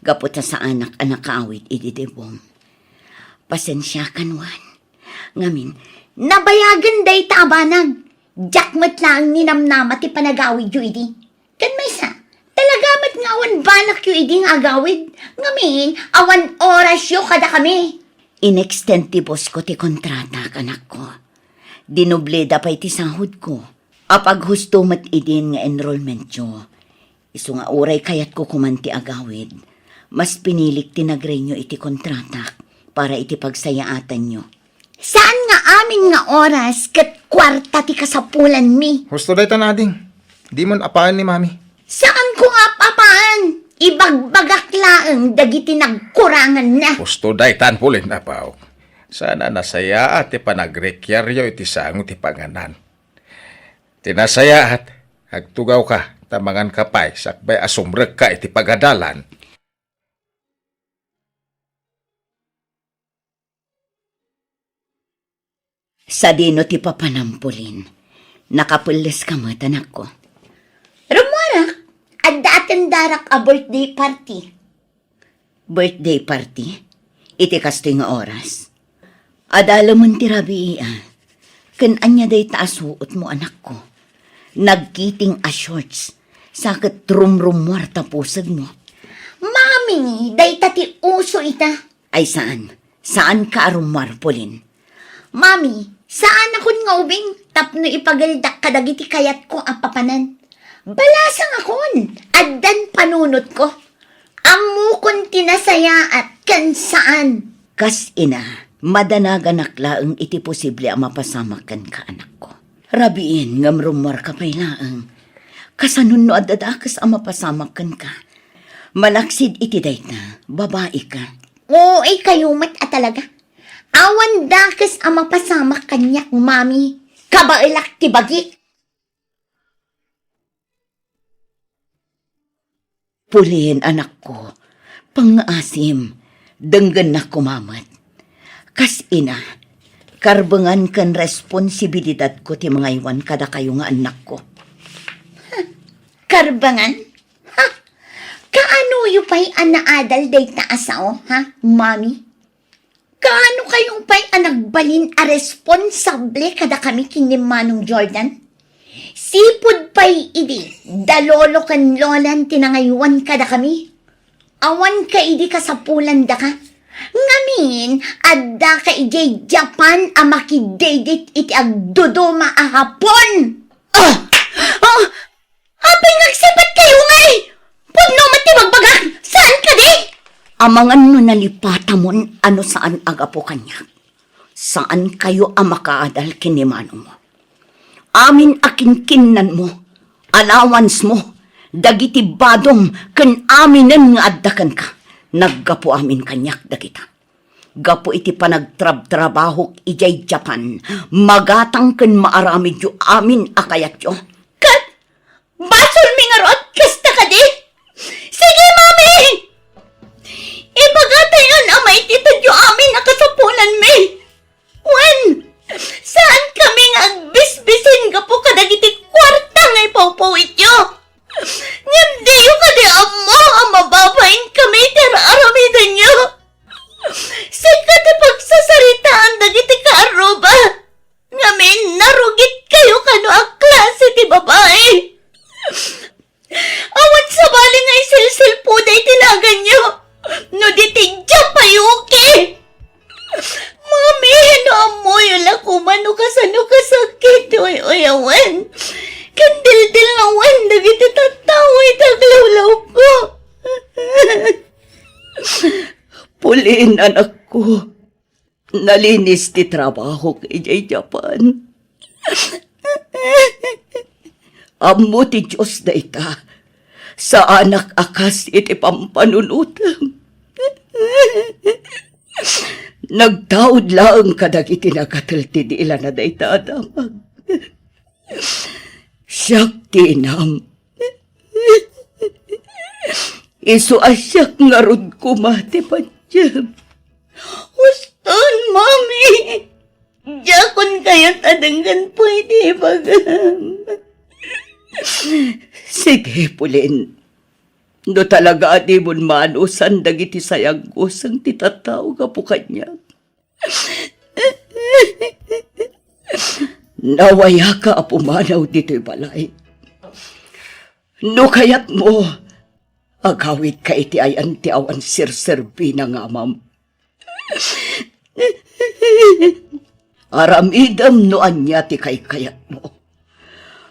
Gapot sa anak kaawit ididibong. Pasensya kanwan. Ngamin, nabayagan day tabanang. Jakmat lang ninamnamat ti panagawid yu idi. Kan may sa, talagamat nga awan balak yu idi nga agawid. Ngamin, awan oras yu kada kami. Inextend ti boss ko ti kontrata, anak ko. Dinobleda pa iti sahod ko. Apag husto mat idin nga enrollment yo. Isu nga oray kayat ko kumanti agawid. Mas pinilik tinagrenyo iti kontrata para iti pagsayaatan nyo. Saan nga amin nga oras kat kwarta ti kasapulan mi? Gusto dahi tanading. Di mon apaan ni mami. Saan ko nga papaan? Ibagbagak laang dagiti nagkurangan na. Gusto day tan Pulin apaw. Sana nasaya at ipanagrekyaryo iti sango ti panganan. Tinasaya at agtugaw ka, tamangan kapay, sakbay asumrek ka iti pagadalan. Sa dino ti papanampulin, nakapulis ka mo, tanak ko. Rumara, adda darak a birthday party. Birthday party? Iti kastoy nga oras. Adala mon ti rabi kan anya day taasuot mo anak ko. Nagkiting a shorts, sakit rum-rumwar tapusag mo. Mami, day tati uso ita. Ay saan? Saan ka arumwar, Pulin? Mami, saan akon nga ubing? Tapno ipagaldak kadagiti kayat ko ang papanan. Balasang akon, addan panunot ko. Amukon tinasaya at kan saan. Kas ina, madanagan aklaang iti posible ang mapasamakan ka anak ko. Rabiin ngam rumwar ka pay laang. Kasanun no adadakas ang mapasamakan ka. Malaksid iti dayta, babae ka. Oo, ay kayo mat talaga. Awan dakas ang mapasamak kanyak, mami. Kabailak ti bagi. Pulin, anak ko. Pang-asim. Denggan na kumamat. Kas ina, karbangan kan responsibilidad ko ti mga iwan kada kayo nga anak ko. Karbangan? Ha? Kaano yu pa'y anaadal day ta asao, ha, mami? Kaano kayong pa'y anagbalin a responsable kada kami kini Manong Jordan? Sipod pa'y idi, dalolo kan lolan tinangayuan kada kami. Awan ka idi kasapulan da ka. Ngamin, adda ka ijay Japan a makidedit iti agduduma a hapon. Apay nagsipat kayo ngay! Puno mati magbagak! Saan ka di? Amangan no nalipatamon ano saan agapo kanya. Saan kayo ang makaadal kinimano mo? Amin akin kinnan mo, allowance mo, dagiti badom ken aminen nga addakan ka. Naggapo amin kanyak dagita. Gapo iti panagtrab-trabahok ijay Japan, magatang ken maaramid yu amin akayat yu. Kat, basol mi nga rot, kasta ka di? Sige, mami! Ibagatayon amay tito yu amin akasapulan mi. When? Saan kami nga agbisbisin gapo kadagiti kwarta nga ipawpawit yu? Ngandi yu kadi amo ang mababain kami tira aramidan yu. Sikat ipagsasaritaan dagiti kaaruba. Ngamin narugit kayo kano ang klase ti babae. Awan sa bali nga isilsil po day tilagan nyo. No ditidya pa yuki. Mami, ano amoy wala kumano kasano kasakit. Uy, awan. Kandil-dil na awan. Dagiti tatawa itaglawlaw ko. Pulin, anak ko. Nalinis ti trabaho kay Japan. Amo ti Diyos da ita, sa anak akas iti pampanunutam. Nagtaod lang kadag iti nakatalti di ila na da ita adamag. Siyak tinam. Isu asyak ngarod kumati pa dyan. Huston, mami! Jakon kayo tadanggan pwede bagam. Sige, Pulin. No talaga di mo manusan dagiti sayang gusang titataw ka po kanya. Nawaya ka apumanaw dito'y balay. No kayat mo, agawid ka iti ay anti awan sirserbi na nga, ma'am. Aramidam no anya ti kay kayat mo.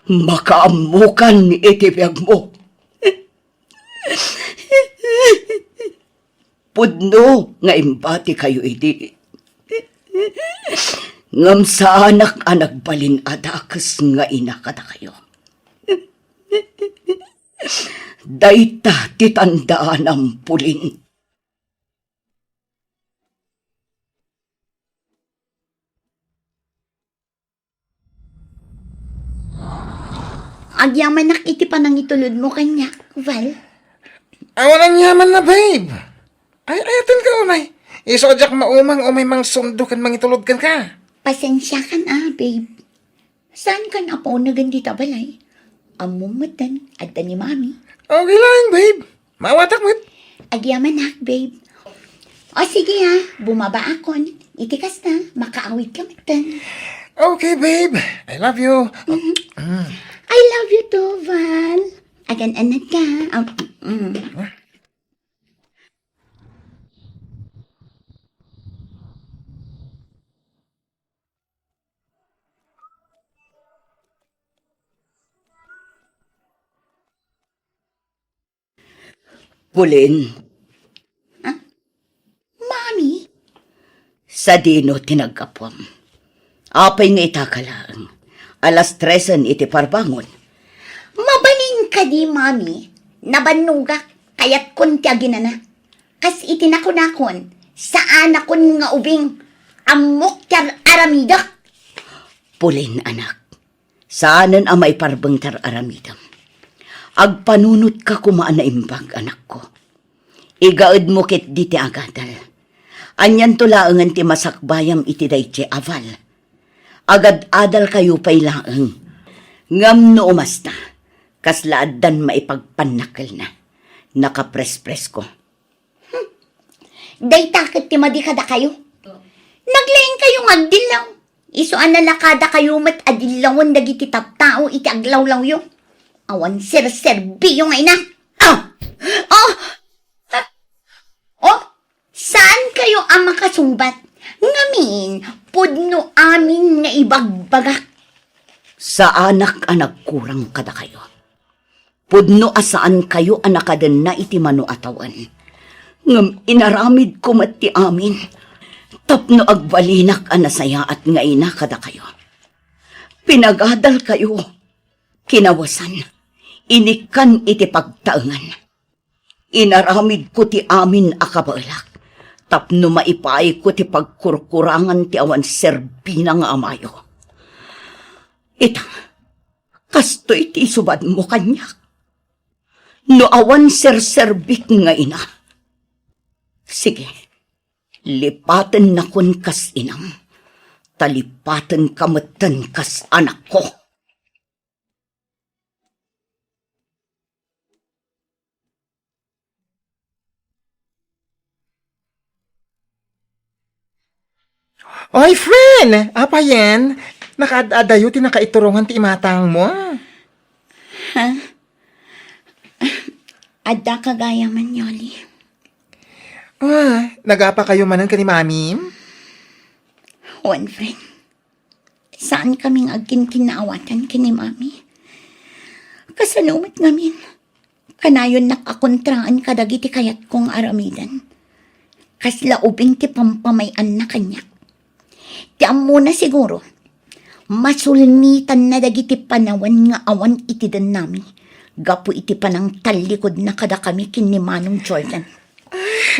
Makaamukan iti biyag mo. Pudno nga imbati kayo iti. Ngam sa anak balin adakas nga inakata kayo. Dayta titandaan ang Pulin. Agyaman nak iti panang itulod mo kanya, Val. Awan ang yaman na, babe. Ay, ayatin ka, unay. Isodyak maumang o may mang sundo kan mangitulod kan ka. Pasensya kan babe. Saan kan apo na gandita balay? Amumatan at ni mami. Okay lang, babe. Mawatak mo't. Agyaman nak, babe. O sige bumaba akon. Itikas na, makaawid ka matan. Okay, babe. I love you. I love you too, Val. Agan-anad ka. Pulin. Mami? Sa dino tinagkapwam. Apay nga itakalang. Alas 3 iti parbangon. Mabaling ka di, Mami. Nabanugak, kayat kun tiyagin na. Kas itinakon-akon, saan akon nga ubing, amok tar aramidak. Pulin, anak. Saanan amay parbang tar aramidam. Agpanunot ka kumaan na imbag, anak ko. Igaad mo kit di ti agadal. Anyan tulaangan ti masakbayam iti daytye aval. Agad-adal kayo pa'y laang. Ngam no umasta, kaslaadan maipagpanakal na. Nakapres-pres ko. Day takot ti madikada kayo. Naglaing kayong agdilaw. Isuan na lakada kayo mat adilawon dagiti taptao iti aglaw-law yung. Awan sir-serbi yung ina. Saan kayo ang makasumbat? Ngamin, pudno amin nga ibagbagak. Sa anak kurang kada kayo. Pudno asaan kayo anakaden na iti mano atawan. Ngam inaramid ko mati amin. Tapno agbalinak anasaya at nga ina kada kayo. Pinagadal kayo. Kinawasan. Inikan iti pagtaangan. Inaramid ko ti amin akabalak. Tapno maipay ko ti pagkurkurangan ti awan serbina nga amayo. Ita, kasto iti subad mo kanyak. No awan serserbik nga ina. Sige, lipaten na kun kas inam. Talipaten kamatan kas anak ko. Oy, friend! Apa yan? Nakaadayo ti nakaiturungan ti imatang mo. Adda kagaya man, Yoli. Nagapa kayo manan ka ni mami? One friend. Saan kaming agkin-kinaawatan ka ni mami? Kasanumat ngamin. Kanayon nakakontraan kadagiti kayat kong aramidan. Kasla ubing ti pampamayan na kanya. Tiam mo na siguro. Masulnitan na dagiti panawan nga awan iti dan nami. Gapo iti panang talikod na kada kami kin ni Manong Jordan.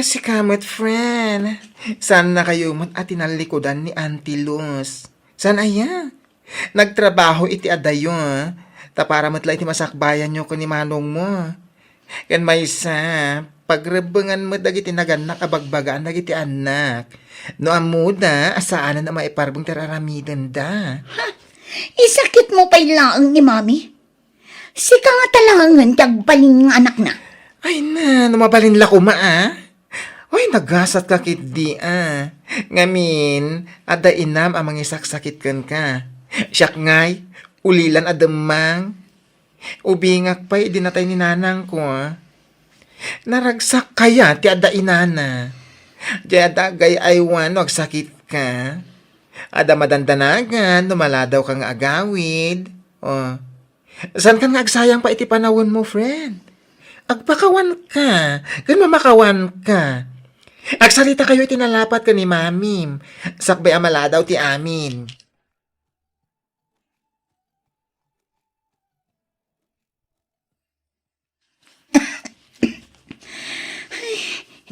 Si kamot, friend. Saan na kayo mat at tinalikodan ni Auntie Luz? Saan aya? Nagtrabaho iti adayo, ta para matla iti masakbayan nyo ko ni Manong mo. Kan may isa, pagrebengan mo dagiti naganak abagbagaan dagiti anak. No amuda, asaan na maiparbong teraramidan da. Isakit mo pa'y laang ni Mami. Sika nga talangan tagbaling nga anak na. Ay na, numabalin la kuma Ay, nagasat ka kit di Ngamin, ada inam amang isaksakit kan ka. Siyak ngay, ulilan ademang. Ubingak pa'y dinatay ni nanang ko Naragsak kaya ti ada inana. Jada gay aywan wag sakit ka. Ada madandanagan, numala daw kang agawid. San ka nga agsayang pa iti panawon mo, friend? Agpakawan ka, kan mamakawan ka. Agsalita kayo itinalapat ka ni Mamim. Sakbay amala daw ti amin.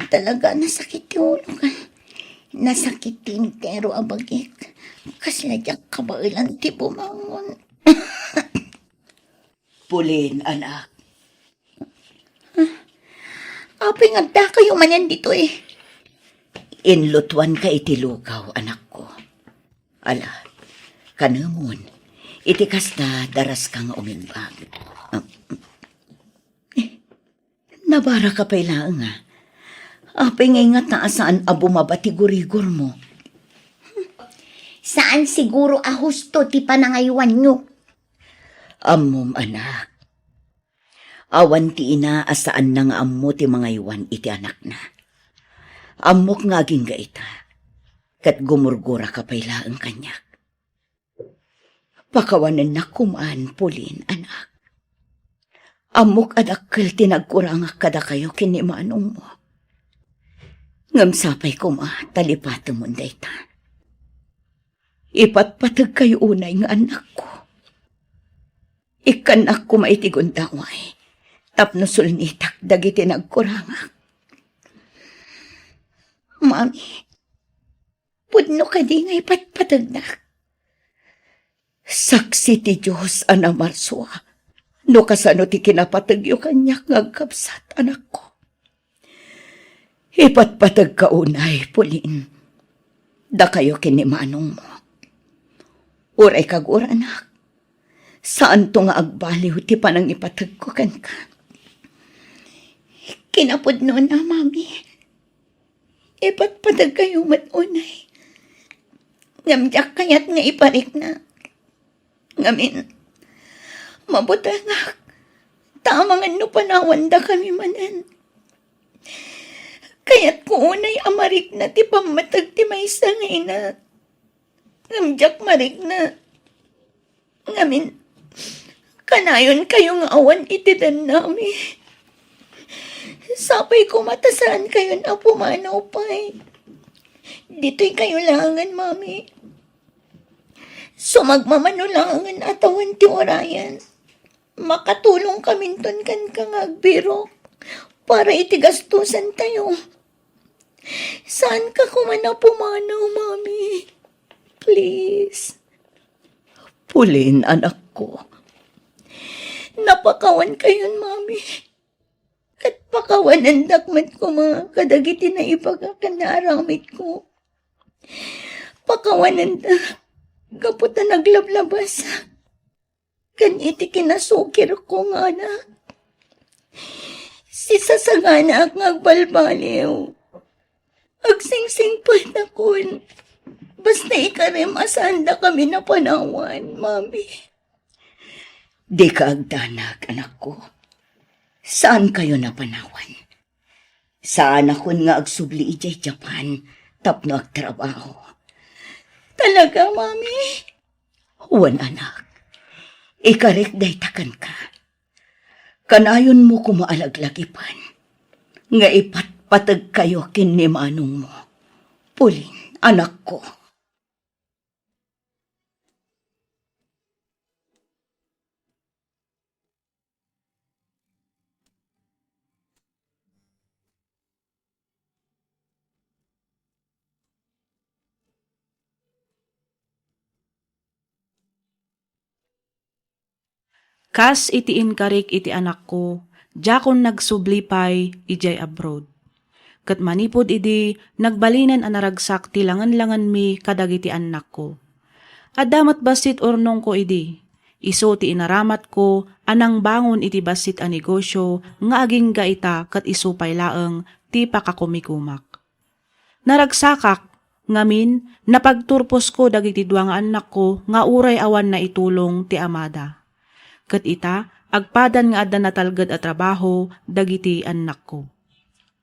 Talaga nasakit yung ulo ka. Nasakit tintero abagik. Kasladyak kabailan ti bumangon. Pulin, anak. Apay nga kayo manan dito Inlutuan ka iti lugaw, anak ko. Ala, kanamon, itikas na daras ka nga umimbag. Nabara ka pa'y lang nga. Apay nga na asaan abo mabati gurigor mo. Saan siguro ahusto ti panangaywan nyo? Amom, anak. Awan ti ina asaan na nga ammo ti mga iwan iti anak na. Amok nga aging gaita. Kat gumurgura ka pa'y laang kanyak. Pakawanan na kumaan, Pulin, anak. Amok adakkel tinagkurangak kada kayo kinimanong mo. Ngamsapay kuma, talipatan mo dayta. Ipatpatag kayo unay nga anak ko. Ikanak ko maitigon daway. Tapno sulnitak dagiti nagkurangak. Mami, pudno ka di nga ipatpatag na. Saksi ti Diyos, Ana Marsua. No kasano ti kinapatagyo kanyak ngagkapsat, anak ko. Ipatpatag ka unay, Pulin. Da kayo kinimanong mo. Uray kagura, anak. Saan to nga agbaliw ti panang ipatag ko kan ka? Kinapudno na, Mami. Ipatpatag kayo matunay. Ngamjak kayat nga iparik na. Ngamin, mabuta nga. Tamang ano panawan da kami manan. Kaya't ko unay amarik na ti pamatag ti may sangay na. Ngamjak marik na. Ngamin, kanayon kayo nga awan itidan nami. Sapay ko matasaan kayo na pumanaw pa'y. Dito'y kayo langan, Mami. Sumagmamanulangan atawan ti orayan. Makatulong kami ton kan kangagbiro para itigastusan tayo. Saan ka kumana pumanaw, Mami? Please. Pulin, anak ko. Napakawan kayon, Mami. At pakawan ang dakmat ko mga kadagiti na ipagkakanaramit ko. Pakawan ang kapot na naglablabas. Kan iti kinasukir ko nga na. Si sasagana ak ngagbalbaliw. Agsingsing pa na kun. Basta ikarim asanda kami na panawan, Mami. Di ka agdanag, anak ko. Saan kayo napanawan? Saan akon nga agsubli ijay Japan, tapno agtrabaho. Talaga, Mami? Huwan, anak. Ikarek day takan ka. Kanayon mo kumaalaglagipan. Nga ipatpatag kayo kinimanong mo. Pulin, anak ko. Kas iti inkarik iti anak ko, jakon nagsublipay ijay abroad. Kat manipod idi, nagbalinan anaragsak ti langan-langan mi kadagiti anak ko. Adamat basit urnong ko idi, iso ti inaramat ko, anang bangon iti basit a negosyo, nga aging gaita kat iso pay laeng ti pakakumikumak. Naragsakak, ngamin, napagturpos ko dagiti dua nga anak ko, nga uray awan na itulong ti amada. Kat ita, agpadan nga adda natalged a trabaho, dagiti anak ko.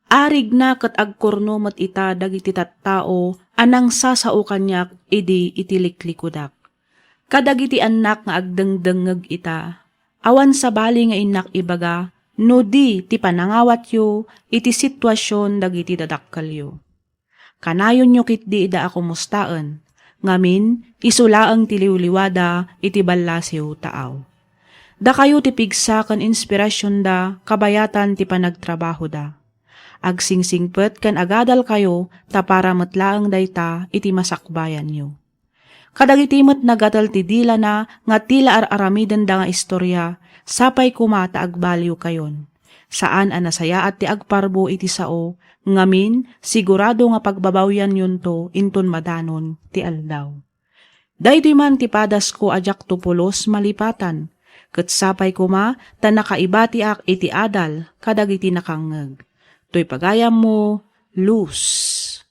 Arig na kat agkurno mat ita dagiti tattao, anang sasao kanyak, idi itiliklikkudak. Kadagiti anak nga agdengdengeg ita, awan sa bali nga inak ibaga, no di ti panangawat yo, iti sitwasyon dagiti dadakkel Kanayon nyo kit di ida ako mustaan, ngamin, isulaang tiliwliwada, iti balasiw taaw. Da kayo ti pigsa kan inspirasyon da, kabayatan ti panagtrabaho da. Agsingsingpet kan agadal kayo, ta para matlaang dayta, iti masakbayan nyo. Kadagiti met nagatal ti dila na, nga tila ar-aramiden da nga istorya, sapay kumata agbaliw kayon. Saan anasaya at ti agparbo iti sao, ngamin, sigurado nga pagbabawyan yun to, inton madanon, ti aldaw. Daytoy man ti padas ko ajak tupulos malipatan, ket sapay kuma, ta nakaibatiak iti adal, kadagiti nakangeg. Toy pagayam mo, Luz.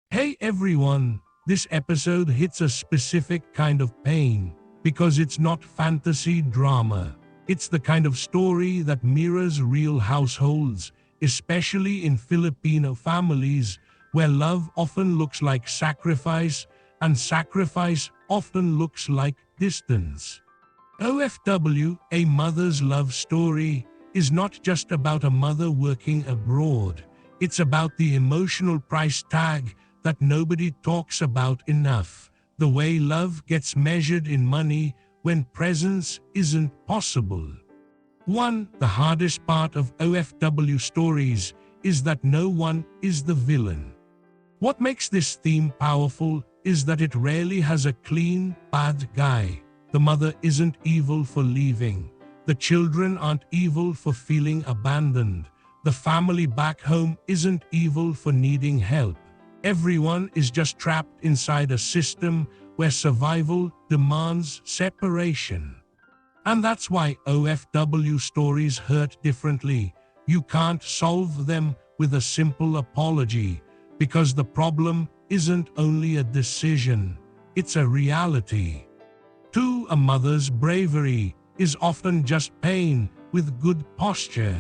Hey everyone, this episode hits a specific kind of pain because it's not fantasy drama. It's the kind of story that mirrors real households, especially in Filipino families where love often looks like sacrifice and sacrifice often looks like distance. OFW, A Mother's Love Story, is not just about a mother working abroad. It's about the emotional price tag that nobody talks about enough. The way love gets measured in money when presence isn't possible. The hardest part of OFW stories is that no one is the villain. What makes this theme powerful is that it rarely has a clean, bad guy. The mother isn't evil for leaving. The children aren't evil for feeling abandoned. The family back home isn't evil for needing help. Everyone is just trapped inside a system where survival demands separation. And that's why OFW stories hurt differently. You can't solve them with a simple apology, because the problem isn't only a decision, it's a reality. A mother's bravery is often just pain with good posture.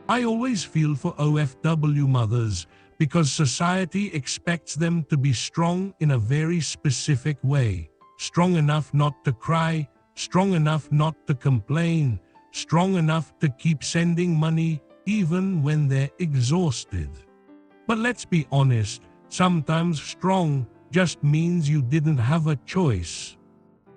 I always feel for OFW mothers because society expects them to be strong in a very specific way. Strong enough not to cry, strong enough not to complain, strong enough to keep sending money even when they're exhausted. But let's be honest, sometimes strong just means you didn't have a choice.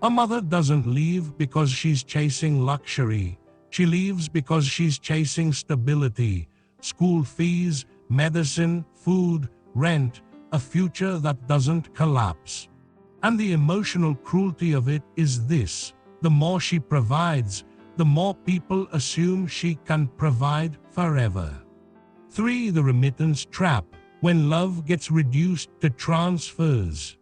A mother doesn't leave because she's chasing luxury. She leaves because she's chasing stability, school fees, medicine, food, rent, a future that doesn't collapse. And the emotional cruelty of it is this: the more she provides, the more people assume she can provide forever. The remittance trap, when love gets reduced to transfers.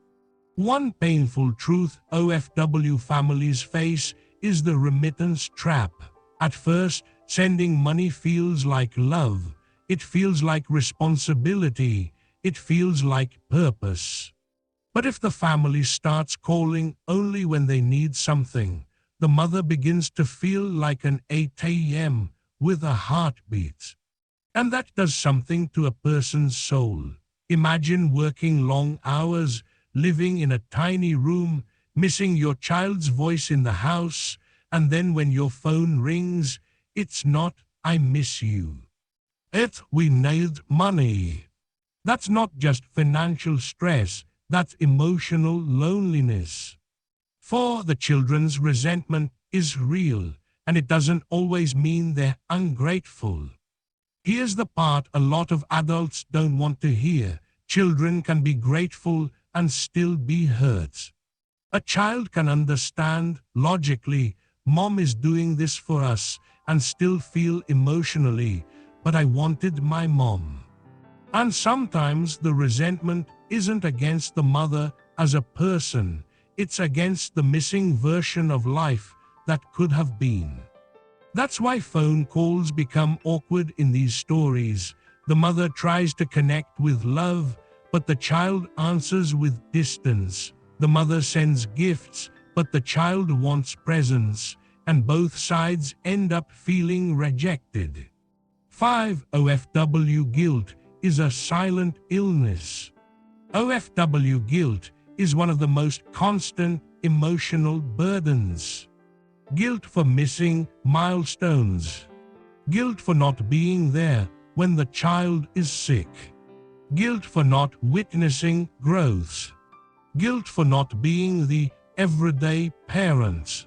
One painful truth OFW families face is the remittance trap. At first, sending money feels like love. It feels like responsibility. It feels like purpose. But if the family starts calling only when they need something, the mother begins to feel like an ATM with a heartbeat. And that does something to a person's soul. Imagine working long hours, living in a tiny room, missing your child's voice in the house, and then when your phone rings, it's not, "I miss you." It's, "We need money." That's not just financial stress, that's emotional loneliness. The children's resentment is real, and it doesn't always mean they're ungrateful. Here's the part a lot of adults don't want to hear. Children can be grateful and still be hurt. A child can understand logically, Mom is doing this for us, and still feel emotionally, but I wanted my mom. And sometimes the resentment isn't against the mother as a person, it's against the missing version of life that could have been. That's why phone calls become awkward in these stories. The mother tries to connect with love, but the child answers with distance. The mother sends gifts, but the child wants presents, and both sides end up feeling rejected. 5. OFW guilt is a silent illness. OFW guilt is one of the most constant emotional burdens. Guilt for missing milestones. Guilt for not being there when the child is sick. Guilt for not witnessing growth. Guilt for not being the everyday parent.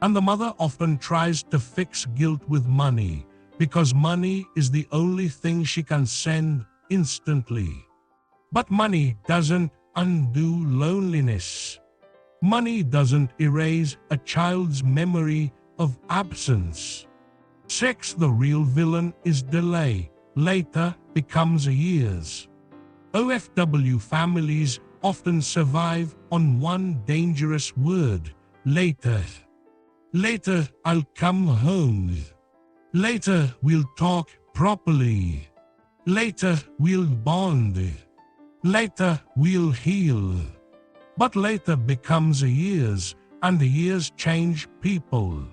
And the mother often tries to fix guilt with money, because money is the only thing she can send instantly. But money doesn't undo loneliness. Money doesn't erase a child's memory of absence. 6. The real villain is delay, later becomes years. OFW families often survive on one dangerous word, later. Later I'll come home. Later we'll talk properly. Later we'll bond. Later we'll heal. But later becomes years, and the years change people.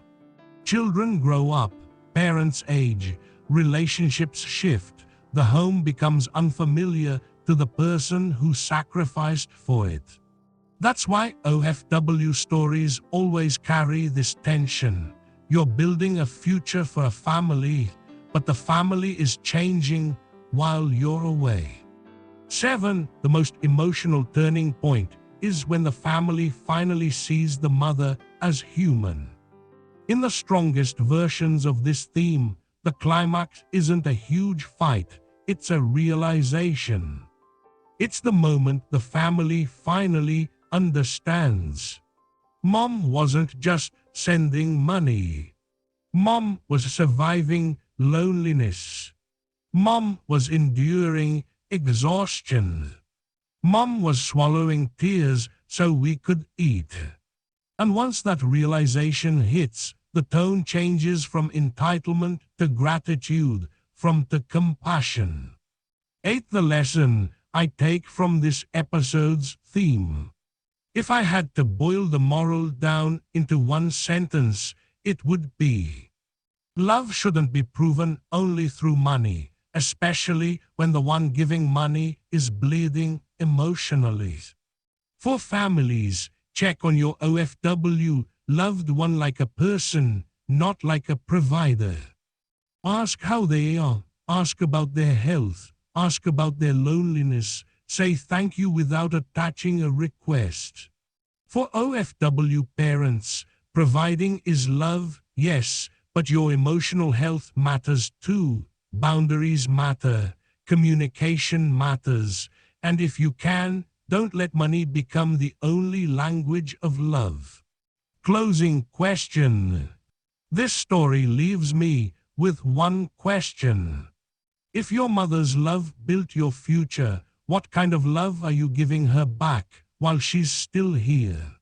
Children grow up, parents age, relationships shift, the home becomes unfamiliar to the person who sacrificed for it. That's why OFW stories always carry this tension. You're building a future for a family, but the family is changing while you're away. 7. The most emotional turning point is when the family finally sees the mother as human. In the strongest versions of this theme, the climax isn't a huge fight, it's a realization. It's the moment the family finally understands. Mom wasn't just sending money. Mom was surviving loneliness. Mom was enduring exhaustion. Mom was swallowing tears so we could eat. And once that realization hits, the tone changes from entitlement to gratitude, from to compassion. 8. The lesson I take from this episode's theme. If I had to boil the moral down into one sentence, it would be: love shouldn't be proven only through money, especially when the one giving money is bleeding emotionally. For families, check on your OFW loved one like a person, not like a provider. Ask how they are, ask about their health, ask about their loneliness, say thank you without attaching a request. For OFW parents, providing is love, yes, but your emotional health matters too. Boundaries matter, communication matters, and if you can, don't let money become the only language of love. Closing question. This story leaves me with one question. If your mother's love built your future, what kind of love are you giving her back while she's still here?